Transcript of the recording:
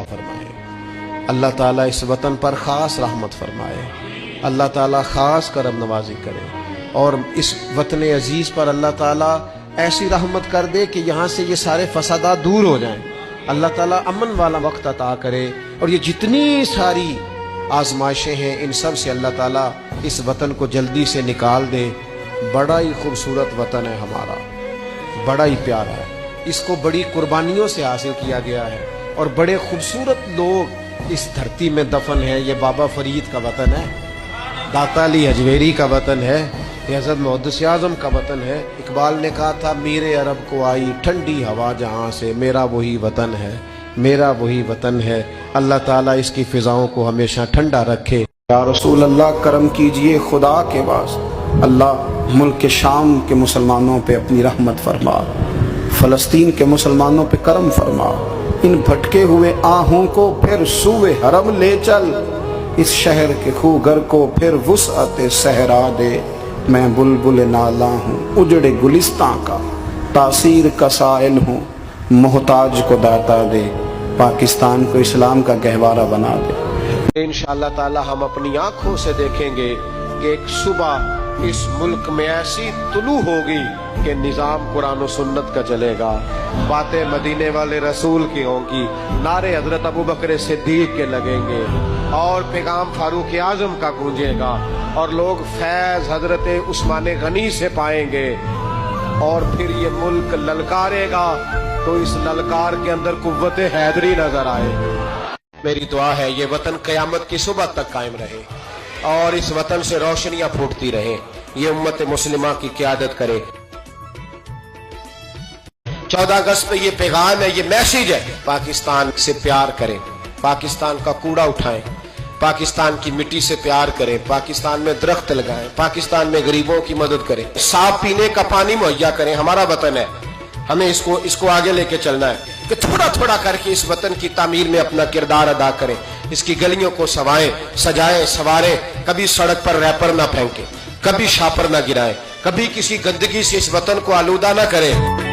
फरमाए। अल्लाह ताला इस वतन पर ख़ास रहमत फरमाए, अल्लाह ताला ख़ास करम नवाजी करे और इस वतन अजीज़ पर अल्लाह ताला ऐसी रहमत कर दे कि यहाँ से ये सारे फसादात दूर हो जाएं। अल्लाह ताला अमन वाला वक्त अता करे और ये जितनी सारी आजमाइशें हैं इन सब से अल्लाह ताला इस वतन को जल्दी से निकाल दे। बड़ा ही खूबसूरत वतन है हमारा, बड़ा ही प्यारा है, इसको बड़ी कुर्बानियों से हासिल किया गया है और बड़े खूबसूरत लोग इस धरती में दफन है। ये बाबा फरीद का वतन है, दाता अली हजवेरी का वतन है, ये हज़रत मुहद्दिस आज़म का वतन है। इकबाल ने कहा था मीरे अरब को आई ठंडी हवा जहाँ से, मेरा वही वतन है, मेरा वही वतन है। अल्लाह ताला इसकी फ़िज़ाओं को हमेशा ठंडा रखे। या रसूल अल्लाह करम कीजिए खुदा के वास्ते, अल्लाह मुल्क शाम के मुसलमानों पे अपनी रहमत फरमा, फ़लस्तीन के मुसलमानों पे करम फरमा। इन भटके हुए आहों को फिर सूए हरम ले चल, इस शहर के खूगर को फिर वुसअत सहरा दे। मैं बुलबुल नाला हूँ उजड़े गुलिस्तां का, तासीर का साइल हूँ मोहताज को दाता दे। पाकिस्तान को इस्लाम का गहवारा बना दे। इंशाअल्लाह ताला हम अपनी आंखों से देखेंगे कि एक सुबह इस मुल्क में ऐसी तुलू होगी कि निज़ाम कुरान और सुन्नत का चलेगा, बातें मदीने वाले रसूल की होंगी, नारे हजरत अबू बकर सिद्दीक के लगेंगे और पैगाम फारूक आजम का गूंजेगा और लोग फैज हजरत उस्मान गनी से पाएंगे और फिर ये मुल्क ललकारेगा तो इस ललकार के अंदर कुव्वत हैदरी नजर आए। मेरी दुआ है ये वतन क़यामत की सुबह तक कायम रहे और इस वतन से रोशनियां फूटती रहे, ये उम्मत मुस्लिमा की क़यादत करे। 14 अगस्त पे ये पैगाम है, ये मैसेज है, पाकिस्तान से प्यार करें, पाकिस्तान का कूड़ा उठाएं, पाकिस्तान की मिट्टी से प्यार करें, पाकिस्तान में दरख्त लगाएं, पाकिस्तान में गरीबों की मदद करें, साफ पीने का पानी मुहैया करें। हमारा वतन है, हमें इसको आगे लेके चलना है कि थोड़ा थोड़ा करके इस वतन की तामीर में अपना किरदार अदा करें, इसकी गलियों को सजाएं संवारें, कभी सड़क पर रैपर ना फेंकें, कभी शापर ना गिराएं, कभी किसी गंदगी से इस वतन को आलूदा ना करें।